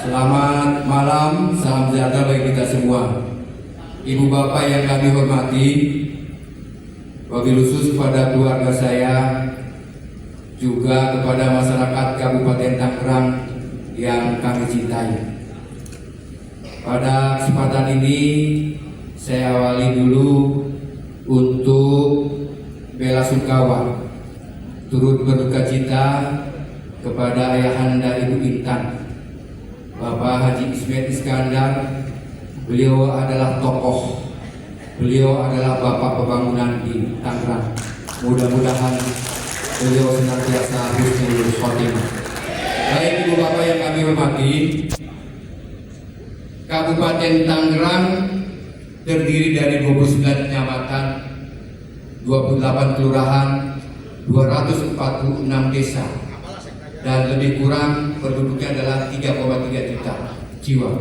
Selamat malam, salam sejahtera bagi kita semua. Ibu bapak yang kami hormati, wabil khusus kepada keluarga saya, juga kepada masyarakat Kabupaten Tangerang yang kami cintai. Pada kesempatan ini saya awali dulu untuk bela sungkawa turut berduka cita kepada ayahanda Ibu Intan, Bapak Haji Ismet Iskandar. Beliau adalah tokoh, beliau adalah bapak pembangunan di Tangerang. Mudah-mudahan beliau senantiasa husnul khotimah. Baik ibu bapak yang kami hormati, Kabupaten Tangerang terdiri dari 29 kecamatan, 28 kelurahan, 246 desa, dan lebih kurang penduduknya adalah 3,3 juta jiwa.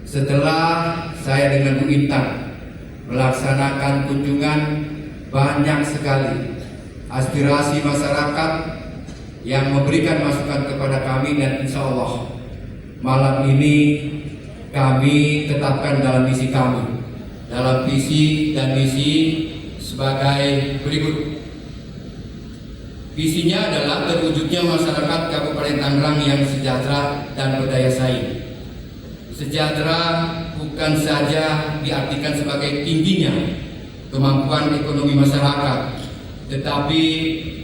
Setelah saya dengan Bu Intan melaksanakan kunjungan, banyak sekali aspirasi masyarakat yang memberikan masukan kepada kami, dan insya Allah malam ini kami tetapkan dalam misi kami, dalam visi dan misi sebagai berikut. Visinya adalah terwujudnya masyarakat Kabupaten Tangerang yang sejahtera dan berdaya saing. Sejahtera bukan saja diartikan sebagai tingginya kemampuan ekonomi masyarakat, tetapi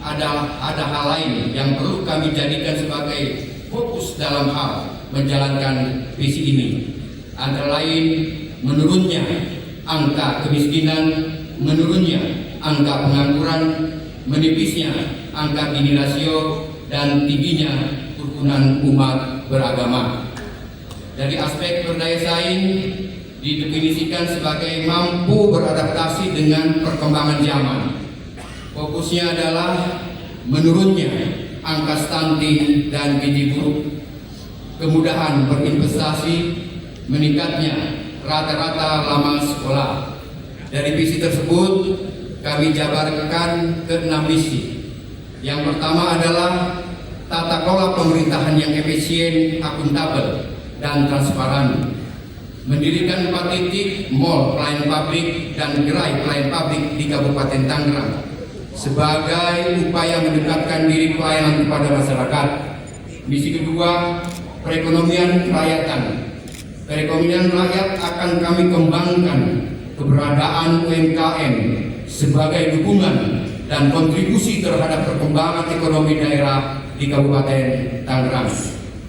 ada hal lain yang perlu kami jadikan sebagai fokus dalam hal menjalankan visi ini. Antara lain menurunnya angka kemiskinan, menurunnya angka pengangguran, menipisnya angka gini rasio, dan tingginya kerukunan umat beragama. Dari aspek berdaya saing didefinisikan sebagai mampu beradaptasi dengan perkembangan zaman. Fokusnya adalah menurunnya angka stunting dan gizi buruk, kemudahan berinvestasi, meningkatnya rata-rata lama sekolah. Dari visi tersebut kami jabarkan ke 6 misi. Yang pertama adalah tata kelola pemerintahan yang efisien, akuntabel, dan transparan. Mendirikan 4 titik mall pelayan publik dan gerai pelayan publik di Kabupaten Tangerang sebagai upaya mendekatkan diri pelayanan kepada masyarakat. Misi kedua, perekonomian kerakyatan. Perekonomian rakyat akan kami kembangkan keberadaan UMKM sebagai dukungan dan kontribusi terhadap perkembangan ekonomi daerah di Kabupaten Tangerang.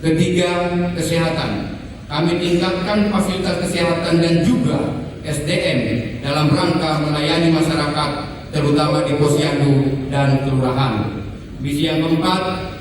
Ketiga, kesehatan. Kami tingkatkan fasilitas kesehatan dan juga SDM dalam rangka melayani masyarakat, terutama di posyandu dan kelurahan. Misi yang keempat,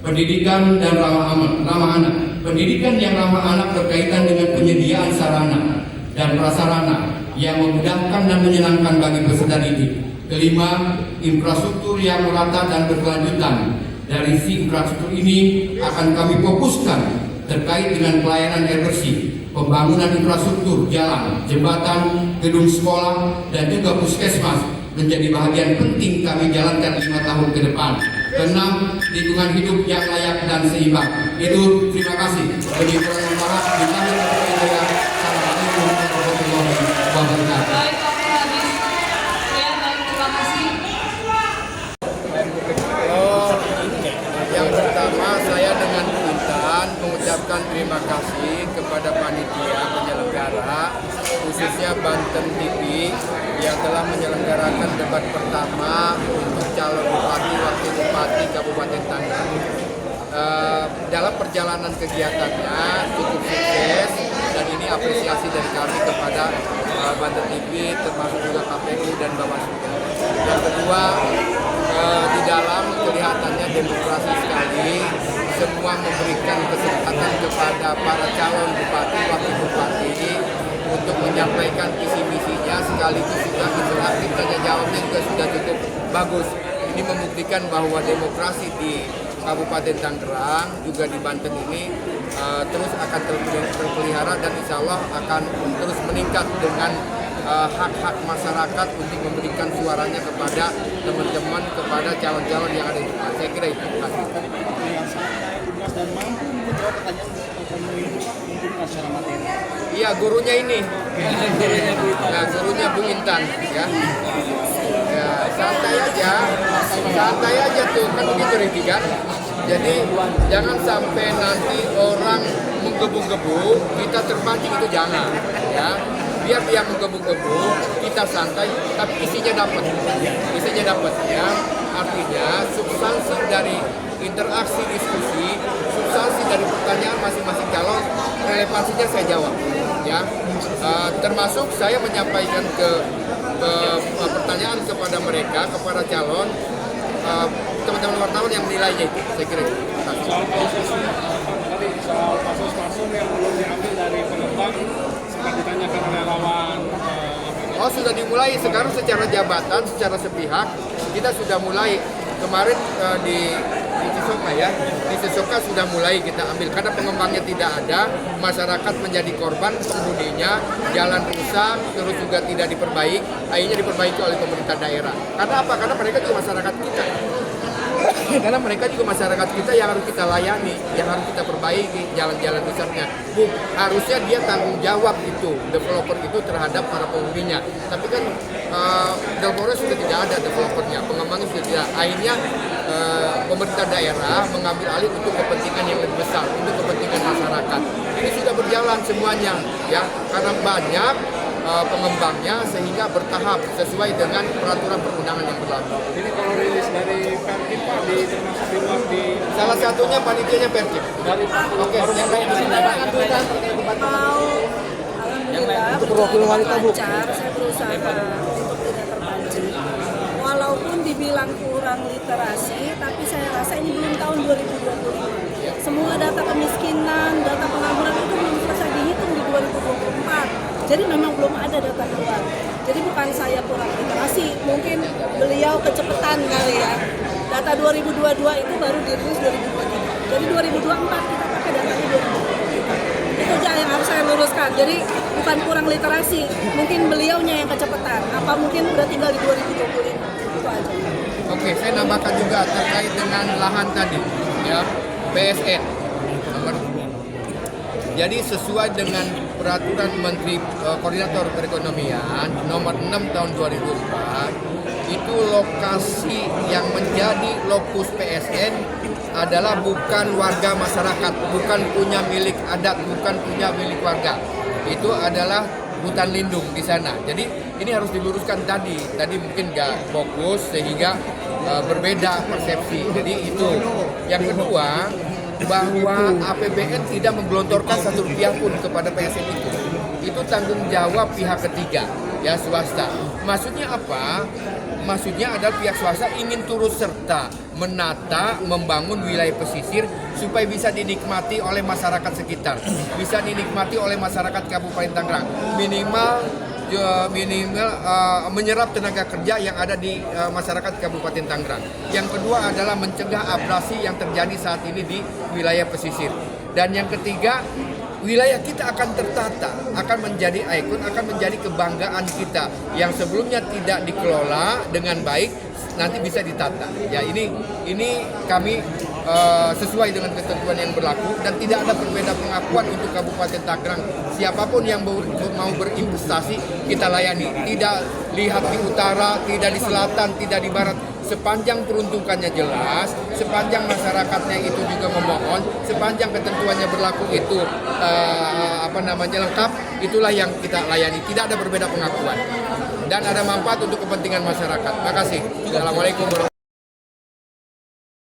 pendidikan dan ramah anak. Pendidikan yang ramah anak berkaitan dengan penyediaan sarana dan prasarana yang memudahkan dan menyenangkan bagi peserta didik. Kelima, infrastruktur yang merata dan berkelanjutan. Dari sisi infrastruktur ini akan kami fokuskan terkait dengan pelayanan air bersih, pembangunan infrastruktur jalan, jembatan, gedung sekolah, dan juga puskesmas menjadi bahagian penting kami jalankan 5 tahun ke depan. Keenam, lingkungan hidup yang layak dan seimbang. Itu terima kasih. Bagi Kurang Barat, Assalamualaikum warahmatullahi wabarakatuh. Yang pertama, saya dengan Bu Intan mengucapkan terima kasih kepada panitia penyelenggara, khususnya Banten TV, yang telah menyelenggarakan debat pertama untuk calon bupati wakil bupati Kabupaten Tangerang. Dalam perjalanan kegiatannya cukup sukses, dan ini apresiasi dari kami kepada Banten TV, termasuk juga KPU dan Bawaslu. Yang kedua, di dalam kelihatannya demokrasi sekali, semua memberikan kesempatan kepada para calon bupati, wakil bupati untuk menyampaikan visi misinya, sekaligus juga interaktif, tanya jawabnya juga sudah cukup bagus. Ini membuktikan bahwa demokrasi di Kabupaten Tangerang juga di Banten ini terus akan terpelihara, dan insya Allah akan terus meningkat dengan hak-hak masyarakat untuk memberikan suaranya kepada teman-teman, kepada calon-calon yang ada di depan. Saya kira itu. Terima kasih. Ya, gurunya ini. Nah, gurunya Bu Intan, ya. Ya, santai aja tuh, kan begitu Riki kan. Jadi jangan sampai nanti orang menggebu-gebu, kita terpancing, itu jangan, ya. Biar dia menggebu-gebu, kita santai, tapi isinya dapat, ya. Artinya substansi dari interaksi diskusi, substansi dari pertanyaan masing-masing calon, relevansinya saya jawab, ya. Termasuk saya menyampaikan ke pertanyaan kepada mereka, kepada calon, teman-teman wartawan yang menilainya itu, saya kira. Soal kasus-kasus yang belum diambil dari pengembang sempat ditanyakan oleh lawan. Oh, sudah dimulai sekarang secara jabatan, secara sepihak kita sudah mulai kemarin di Cisoka, ya. Di Cisoka sudah mulai kita ambil karena pengembangnya tidak ada, masyarakat menjadi korban penghuninya, jalan rusak, terus juga tidak diperbaiki, akhirnya diperbaiki oleh pemerintah daerah. Karena apa? Karena mereka juga masyarakat kita. Karena mereka juga masyarakat kita yang harus kita layani, yang harus kita perbaiki jalan-jalan rusaknya. Harusnya dia tanggung jawab itu, developer itu terhadap para penghuninya. Tapi kan developer sudah tidak ada, developernya, pengembangnya sudah tidak. Akhirnya pemerintah daerah mengambil alih untuk kepentingan yang lebih besar, untuk kepentingan masyarakat. Ini sudah berjalan semuanya, ya, karena banyak pengembangnya sehingga bertahap sesuai dengan peraturan perundangan yang berlaku. Jadi kalau rilis dari Perkip Pak, termasuk di luar di Salah satunya panitianya Perkip. dari Oke, yang lain Alhamdulillah lancar, saya berusaha untuk tidak terpancing. Walaupun dibilang kurang literasi, tapi saya rasa ini belum tahun 2025. Semua data kemiskinan, data pengangguran itu belum selesai dihitung di 2024. Jadi memang belum ada data keluar. Jadi bukan saya kurang literasi, mungkin beliau kecepatan kali ya. Data 2022 itu baru dirilis 2023. Jadi 2024 kita pakai datanya 2023. Itu aja yang harus saya luruskan. Jadi bukan kurang literasi, mungkin beliaunya yang kecepatan. Apa mungkin udah tinggal di 2025. Itu aja. Oke, saya nambahkan juga terkait dengan lahan tadi, ya, PSN. Jadi sesuai dengan peraturan Menteri Koordinator Perekonomian nomor 6 tahun 2004, itu lokasi yang menjadi lokus PSN adalah bukan warga masyarakat, bukan punya milik adat, bukan punya milik warga. Itu adalah hutan lindung di sana. Jadi ini harus diluruskan tadi mungkin nggak fokus sehingga berbeda persepsi. Jadi itu. Yang kedua, bahwa APBN tidak menggelontorkan satu rupiah pun kepada PSN itu. Itu tanggung jawab pihak ketiga, ya, swasta. Maksudnya apa? Maksudnya adalah pihak swasta ingin turut serta menata, membangun wilayah pesisir supaya bisa dinikmati oleh masyarakat sekitar, bisa dinikmati oleh masyarakat Kabupaten Tangerang. Minimal menyerap tenaga kerja yang ada di masyarakat Kabupaten Tangerang. Yang kedua adalah mencegah abrasi yang terjadi saat ini di wilayah pesisir. Dan yang ketiga, wilayah kita akan tertata, akan menjadi ikon, akan menjadi kebanggaan kita yang sebelumnya tidak dikelola dengan baik, nanti bisa ditata. Ya, ini kami sesuai dengan ketentuan yang berlaku dan tidak ada perbedaan pengakuan untuk Kabupaten Tangerang. Siapapun yang mau berinvestasi kita layani, tidak lihat di utara, tidak di selatan, tidak di barat. Sepanjang peruntukannya jelas, sepanjang masyarakatnya itu juga memohon, sepanjang ketentuannya berlaku itu lengkap, itulah yang kita layani. Tidak ada berbeda pengakuan dan ada manfaat untuk kepentingan masyarakat. Terima kasih. Assalamualaikum warahmatullahi wabarakatuh.